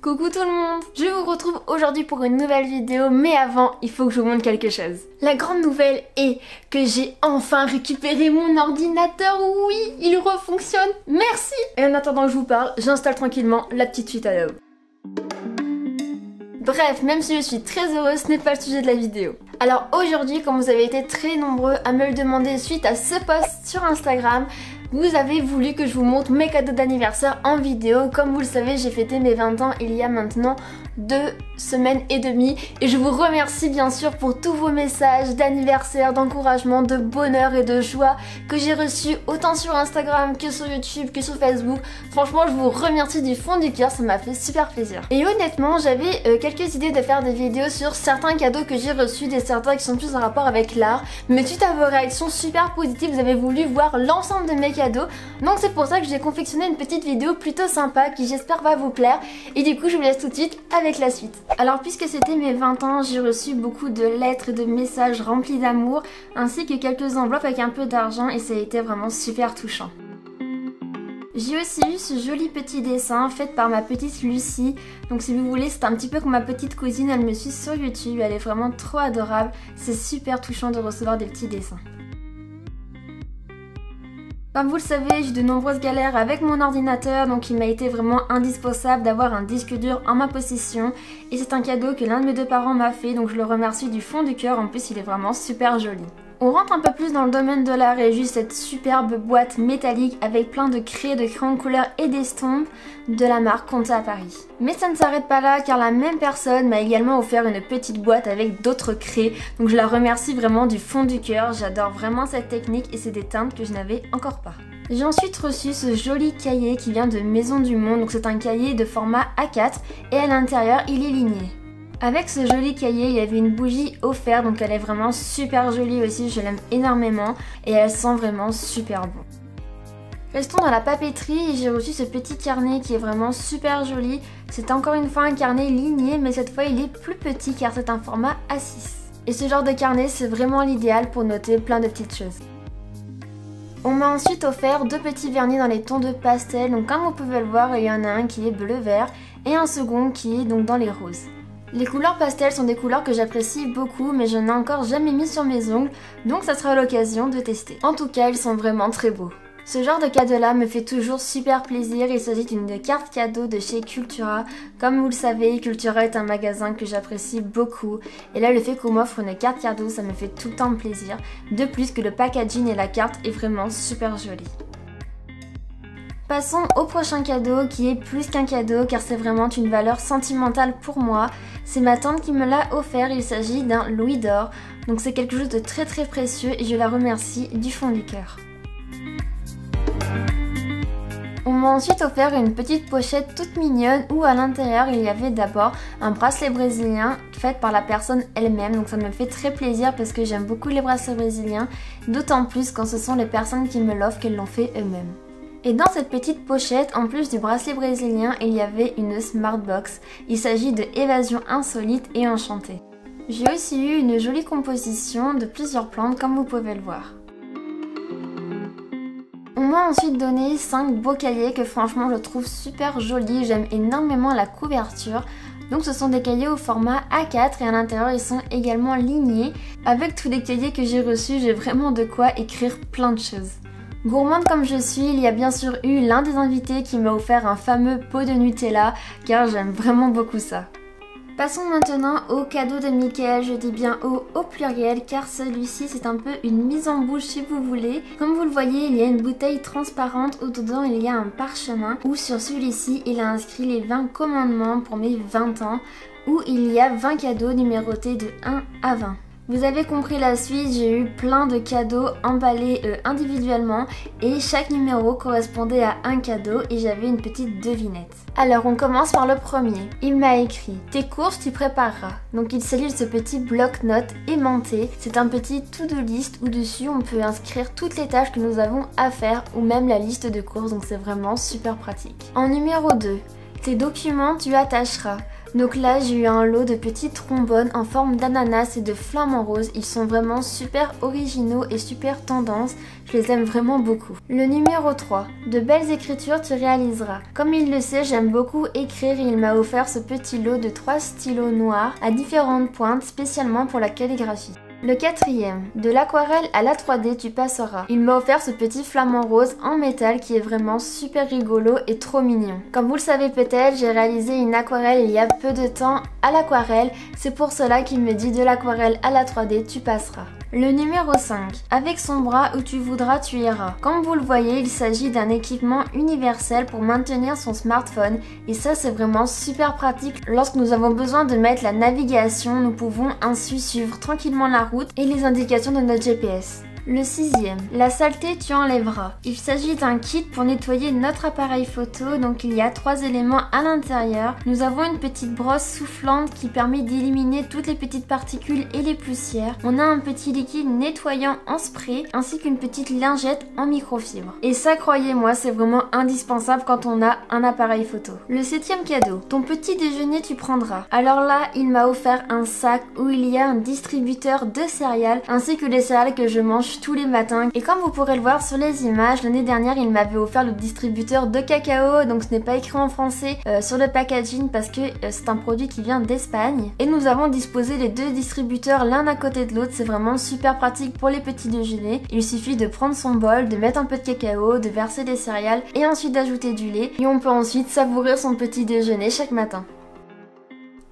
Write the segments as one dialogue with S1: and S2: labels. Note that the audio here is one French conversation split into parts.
S1: Coucou tout le monde, je vous retrouve aujourd'hui pour une nouvelle vidéo, mais avant, il faut que je vous montre quelque chose. La grande nouvelle est que j'ai enfin récupéré mon ordinateur, oui, il refonctionne, merci. Et en attendant que je vous parle, j'installe tranquillement la petite suite Adobe. Bref, même si je suis très heureuse, ce n'est pas le sujet de la vidéo. Alors aujourd'hui, comme vous avez été très nombreux à me le demander suite à ce post sur Instagram, vous avez voulu que je vous montre mes cadeaux d'anniversaire en vidéo. Comme vous le savez, j'ai fêté mes 20 ans il y a maintenant 2 semaines et demie. Et je vous remercie bien sûr pour tous vos messages d'anniversaire, d'encouragement, de bonheur et de joie que j'ai reçus autant sur Instagram que sur YouTube que sur Facebook. Franchement, je vous remercie du fond du cœur, ça m'a fait super plaisir. Et honnêtement, j'avais quelques idées de faire des vidéos sur certains cadeaux que j'ai reçus, des certains qui sont plus en rapport avec l'art. Mais suite à vos réactions super positives, vous avez voulu voir l'ensemble de mes cadeaux. Donc c'est pour ça que j'ai confectionné une petite vidéo plutôt sympa qui j'espère va vous plaire. Et du coup je vous laisse tout de suite avec la suite. Alors puisque c'était mes 20 ans, j'ai reçu beaucoup de lettres et de messages remplis d'amour, ainsi que quelques enveloppes avec un peu d'argent, et ça a été vraiment super touchant. J'ai aussi eu ce joli petit dessin fait par ma petite Lucie. Donc si vous voulez, c'est un petit peu comme ma petite cousine, elle me suit sur YouTube, elle est vraiment trop adorable. C'est super touchant de recevoir des petits dessins. Comme vous le savez, j'ai de nombreuses galères avec mon ordinateur, donc il m'a été vraiment indispensable d'avoir un disque dur en ma possession. Et c'est un cadeau que l'un de mes deux parents m'a fait, donc je le remercie du fond du cœur, en plus il est vraiment super joli. On rentre un peu plus dans le domaine de l'art et juste cette superbe boîte métallique avec plein de crayons, de crayons de couleur et d'estampes de la marque Conta à Paris. Mais ça ne s'arrête pas là car la même personne m'a également offert une petite boîte avec d'autres crayons, donc je la remercie vraiment du fond du cœur, j'adore vraiment cette technique et c'est des teintes que je n'avais encore pas. J'ai ensuite reçu ce joli cahier qui vient de Maison du Monde, donc c'est un cahier de format A4 et à l'intérieur il est ligné. Avec ce joli cahier, il y avait une bougie offerte, donc elle est vraiment super jolie aussi, je l'aime énormément et elle sent vraiment super bon. Restons dans la papeterie et j'ai reçu ce petit carnet qui est vraiment super joli. C'est encore une fois un carnet ligné, mais cette fois il est plus petit car c'est un format A6. Et ce genre de carnet c'est vraiment l'idéal pour noter plein de petites choses. On m'a ensuite offert 2 petits vernis dans les tons de pastel, donc comme vous pouvez le voir, il y en a un qui est bleu-vert et un second qui est donc dans les roses. Les couleurs pastel sont des couleurs que j'apprécie beaucoup, mais je n'ai encore jamais mis sur mes ongles, donc ça sera l'occasion de tester. En tout cas, ils sont vraiment très beaux. Ce genre de cadeau là me fait toujours super plaisir, il s'agit d'une carte cadeau de chez Cultura. Comme vous le savez, Cultura est un magasin que j'apprécie beaucoup, et là le fait qu'on m'offre une carte cadeau, ça me fait tout le temps plaisir. De plus que le packaging et la carte est vraiment super joli. Passons au prochain cadeau qui est plus qu'un cadeau car c'est vraiment une valeur sentimentale pour moi. C'est ma tante qui me l'a offert, il s'agit d'un louis d'or. Donc c'est quelque chose de très précieux et je la remercie du fond du cœur. On m'a ensuite offert une petite pochette toute mignonne où à l'intérieur il y avait d'abord un bracelet brésilien fait par la personne elle-même. Donc ça me fait très plaisir parce que j'aime beaucoup les bracelets brésiliens, d'autant plus quand ce sont les personnes qui me l'offrent qu'elles l'ont fait eux-mêmes. Et dans cette petite pochette, en plus du bracelet brésilien, il y avait une Smartbox. Il s'agit de Évasion insolite et enchantée. J'ai aussi eu une jolie composition de plusieurs plantes comme vous pouvez le voir. On m'a ensuite donné 5 beaux cahiers que franchement je trouve super jolis, j'aime énormément la couverture. Donc ce sont des cahiers au format A4 et à l'intérieur ils sont également lignés. Avec tous les cahiers que j'ai reçus, j'ai vraiment de quoi écrire plein de choses. Gourmande comme je suis, il y a bien sûr eu l'un des invités qui m'a offert un fameux pot de Nutella car j'aime vraiment beaucoup ça. Passons maintenant au cadeau de Michael, je dis bien au pluriel car celui-ci c'est un peu une mise en bouche si vous voulez. Comme vous le voyez, il y a une bouteille transparente où dedans il y a un parchemin où sur celui-ci il a inscrit les 20 commandements pour mes 20 ans où il y a 20 cadeaux numérotés de 1 à 20. Vous avez compris la suite, j'ai eu plein de cadeaux emballés individuellement et chaque numéro correspondait à un cadeau et j'avais une petite devinette. Alors on commence par le premier. Il m'a écrit « Tes courses tu prépareras ». Donc il s'agit de ce petit bloc-notes aimanté. C'est un petit to-do list où dessus on peut inscrire toutes les tâches que nous avons à faire ou même la liste de courses, donc c'est vraiment super pratique. En numéro 2, tes documents tu attacheras. Donc là j'ai eu un lot de petits trombones en forme d'ananas et de flamants roses. Ils sont vraiment super originaux et super tendance. Je les aime vraiment beaucoup. Le numéro 3. De belles écritures tu réaliseras. Comme il le sait, j'aime beaucoup écrire et il m'a offert ce petit lot de 3 stylos noirs à différentes pointes spécialement pour la calligraphie. Le 4e, de l'aquarelle à la 3D tu passeras. Il m'a offert ce petit flamant rose en métal qui est vraiment super rigolo et trop mignon. Comme vous le savez peut-être, j'ai réalisé une aquarelle il y a peu de temps à l'aquarelle. C'est pour cela qu'il me dit de l'aquarelle à la 3D tu passeras. Le numéro 5. Avec son bras où tu voudras, tu iras. Comme vous le voyez, il s'agit d'un équipement universel pour maintenir son smartphone et ça c'est vraiment super pratique. Lorsque nous avons besoin de mettre la navigation, nous pouvons ainsi suivre tranquillement la route et les indications de notre GPS. Le 6e, la saleté tu enlèveras. Il s'agit d'un kit pour nettoyer notre appareil photo, donc il y a 3 éléments à l'intérieur. Nous avons une petite brosse soufflante qui permet d'éliminer toutes les petites particules et les poussières. On a un petit liquide nettoyant en spray ainsi qu'une petite lingette en microfibre. Et ça, croyez-moi, c'est vraiment indispensable quand on a un appareil photo. Le 7e cadeau, ton petit déjeuner tu prendras. Alors là, il m'a offert un sac où il y a un distributeur de céréales ainsi que les céréales que je mange tous les matins. Et comme vous pourrez le voir sur les images, l'année dernière il m'avait offert le distributeur de cacao, donc ce n'est pas écrit en français sur le packaging parce que c'est un produit qui vient d'Espagne. Et nous avons disposé les 2 distributeurs l'un à côté de l'autre, c'est vraiment super pratique pour les petits déjeuners. Il suffit de prendre son bol, de mettre un peu de cacao, de verser des céréales et ensuite d'ajouter du lait. Et on peut ensuite savourer son petit déjeuner chaque matin.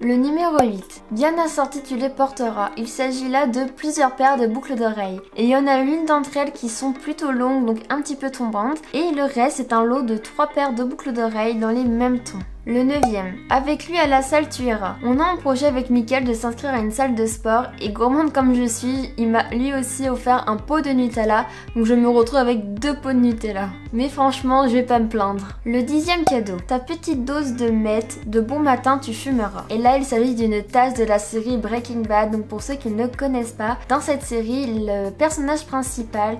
S1: Le numéro 8. Bien assorti tu les porteras. Il s'agit là de plusieurs paires de boucles d'oreilles. Et il y en a l'une d'entre elles qui sont plutôt longues, donc un petit peu tombantes. Et le reste c'est un lot de 3 paires de boucles d'oreilles dans les mêmes tons. Le 9e. Avec lui à la salle tu iras. On a un projet avec Mickaël de s'inscrire à une salle de sport et gourmande comme je suis, il m'a lui aussi offert un pot de Nutella, donc je me retrouve avec 2 pots de Nutella. Mais franchement, je vais pas me plaindre. Le 10e cadeau. Ta petite dose de meth, de bon matin tu fumeras. Et là il s'agit d'une tasse de la série Breaking Bad, donc pour ceux qui ne connaissent pas, dans cette série, le personnage principal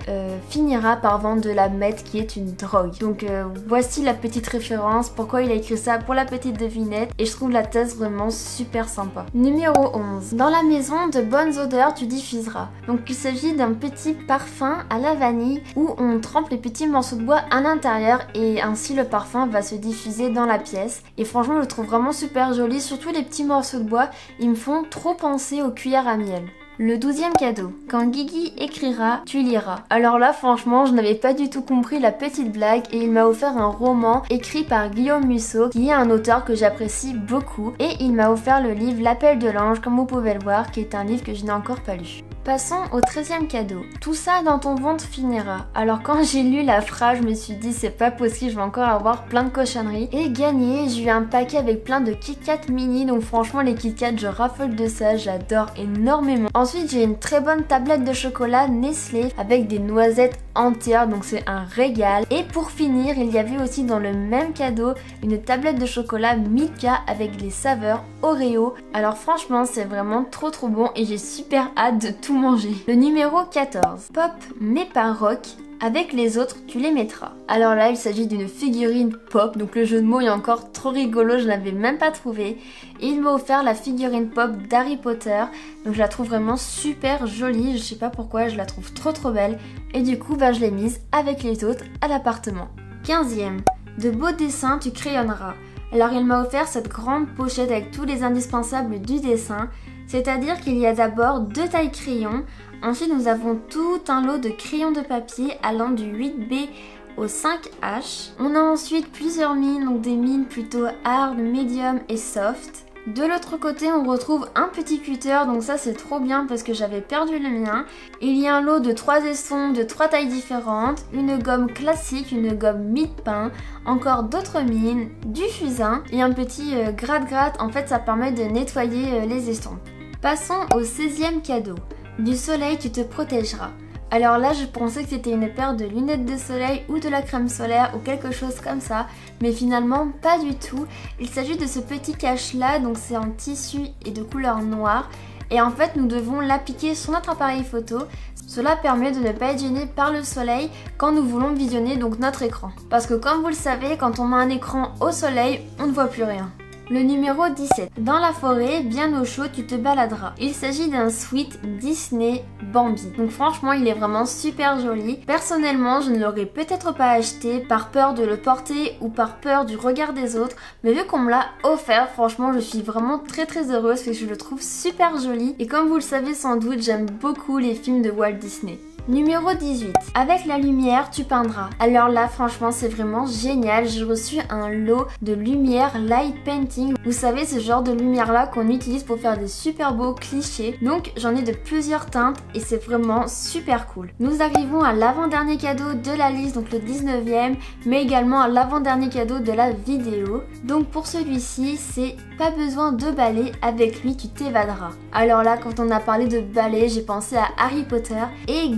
S1: finira par vendre de la meth qui est une drogue. Donc voici la petite référence, pourquoi il a écrit ça pour la petite devinette et je trouve la tasse vraiment super sympa. Numéro 11. Dans la maison, de bonnes odeurs tu diffuseras. Donc il s'agit d'un petit parfum à la vanille où on trempe les petits morceaux de bois à l'intérieur et ainsi le parfum va se diffuser dans la pièce. Et franchement je le trouve vraiment super joli, surtout les petits morceaux de bois, ils me font trop penser aux cuillères à miel. Le 12e cadeau. Quand Guigui écrira, tu liras. Alors là, franchement, je n'avais pas du tout compris la petite blague et il m'a offert un roman écrit par Guillaume Musso, qui est un auteur que j'apprécie beaucoup. Et il m'a offert le livre L'appel de l'ange, comme vous pouvez le voir, qui est un livre que je n'ai encore pas lu. Passons au 13e cadeau. Tout ça dans ton ventre finira. Alors quand j'ai lu la phrase, je me suis dit c'est pas possible, je vais encore avoir plein de cochonneries. Et gagné, j'ai eu un paquet avec plein de Kit Kat mini, donc franchement les Kit Kat je raffole de ça, j'adore énormément. Ensuite j'ai une très bonne tablette de chocolat Nestlé avec des noisettes entières, donc c'est un régal. Et pour finir, il y avait aussi dans le même cadeau une tablette de chocolat Milka avec les saveurs Oreo. Alors franchement c'est vraiment trop bon et j'ai super hâte de tout manger. Le numéro 14. Pop mais pas rock. Avec les autres, tu les mettras. Alors là, il s'agit d'une figurine pop, donc le jeu de mots est encore trop rigolo, je l'avais même pas trouvé. Et il m'a offert la figurine pop d'Harry Potter, donc je la trouve vraiment super jolie, je sais pas pourquoi, je la trouve trop belle. Et du coup, je l'ai mise avec les autres à l'appartement. 15e. De beaux dessins, tu crayonneras. Alors il m'a offert cette grande pochette avec tous les indispensables du dessin, c'est-à-dire qu'il y a d'abord 2 tailles crayons, ensuite nous avons tout un lot de crayons de papier allant du 8B au 5H. On a ensuite plusieurs mines, donc des mines plutôt hard, medium et soft. De l'autre côté, on retrouve un petit cutter, donc ça c'est trop bien parce que j'avais perdu le mien. Il y a un lot de 3 essons de 3 tailles différentes, une gomme classique, une gomme mie-de-pain, encore d'autres mines, du fusain et un petit gratte-gratte, en fait ça permet de nettoyer les estampes. Passons au 16e cadeau. Du soleil, tu te protégeras. Alors là, je pensais que c'était une paire de lunettes de soleil ou de la crème solaire ou quelque chose comme ça, mais finalement pas du tout. Il s'agit de ce petit cache-là, donc c'est en tissu et de couleur noire. Et en fait, nous devons l'appliquer sur notre appareil photo. Cela permet de ne pas être gêné par le soleil quand nous voulons visionner donc notre écran. Parce que comme vous le savez, quand on a un écran au soleil, on ne voit plus rien. Le numéro 17. Dans la forêt, bien au chaud, tu te baladeras. Il s'agit d'un sweat Disney Bambi. Donc franchement, il est vraiment super joli. Personnellement, je ne l'aurais peut-être pas acheté par peur de le porter ou par peur du regard des autres. Mais vu qu'on me l'a offert, franchement, je suis vraiment très heureuse parce que je le trouve super joli. Et comme vous le savez sans doute, j'aime beaucoup les films de Walt Disney. Numéro 18. Avec la lumière, tu peindras. Alors là, franchement, c'est vraiment génial. J'ai reçu un lot de lumière light painting. Vous savez, ce genre de lumière là qu'on utilise pour faire des super beaux clichés. Donc, j'en ai de plusieurs teintes et c'est vraiment super cool. Nous arrivons à l'avant-dernier cadeau de la liste, donc le 19e, mais également à l'avant-dernier cadeau de la vidéo. Donc, pour celui-ci, c'est pas besoin de balai, avec lui, tu t'évaderas. Alors là, quand on a parlé de balai, j'ai pensé à Harry Potter et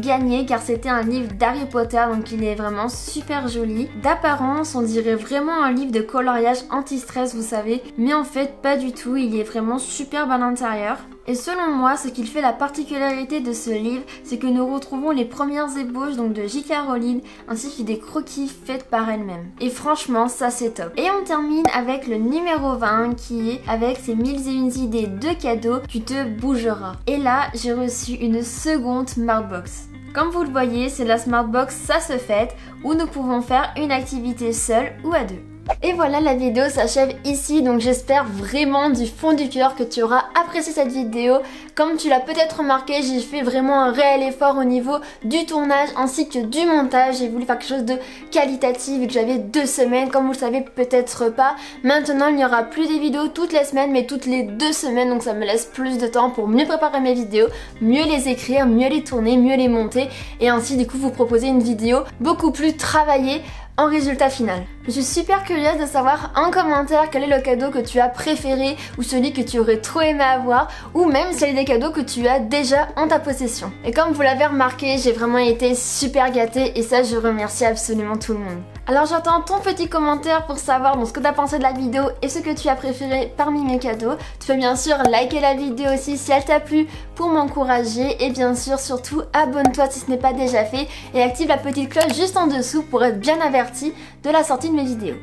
S1: car c'était un livre d'Harry Potter, donc il est vraiment super joli. D'apparence, on dirait vraiment un livre de coloriage anti-stress, vous savez, mais en fait pas du tout, il est vraiment superbe à l'intérieur. Et selon moi, ce qui fait la particularité de ce livre, c'est que nous retrouvons les premières ébauches donc de J.K. Rowling ainsi que des croquis faits par elle-même. Et franchement, ça c'est top. Et on termine avec le numéro 20 qui est avec ses 1001 idées de cadeaux, tu te bougeras. Et là, j'ai reçu une seconde Smartbox. Comme vous le voyez, c'est la Smartbox Ça se fête où nous pouvons faire une activité seule ou à deux. Et voilà, la vidéo s'achève ici, donc j'espère vraiment du fond du cœur que tu auras apprécié cette vidéo. Comme tu l'as peut-être remarqué, j'ai fait vraiment un réel effort au niveau du tournage ainsi que du montage. J'ai voulu faire quelque chose de qualitatif vu que j'avais 2 semaines, comme vous le savez peut-être pas. Maintenant il n'y aura plus des vidéos toutes les semaines mais toutes les 2 semaines, donc ça me laisse plus de temps pour mieux préparer mes vidéos, mieux les écrire, mieux les tourner, mieux les monter et ainsi du coup vous proposer une vidéo beaucoup plus travaillée en résultat final. Je suis super curieuse de savoir en commentaire quel est le cadeau que tu as préféré ou celui que tu aurais trop aimé avoir ou même s'il y a des cadeaux que tu as déjà en ta possession. Et comme vous l'avez remarqué, j'ai vraiment été super gâtée et ça je remercie absolument tout le monde. Alors j'attends ton petit commentaire pour savoir ce que tu as pensé de la vidéo et ce que tu as préféré parmi mes cadeaux. Tu peux bien sûr liker la vidéo aussi si elle t'a plu pour m'encourager et bien sûr surtout abonne-toi si ce n'est pas déjà fait et active la petite cloche juste en dessous pour être bien averti de la sortie de mes vidéos.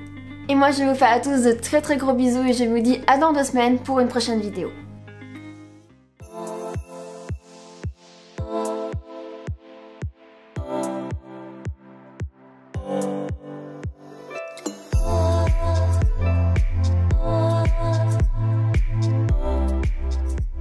S1: Et moi je vous fais à tous de très gros bisous et je vous dis à dans 2 semaines pour une prochaine vidéo.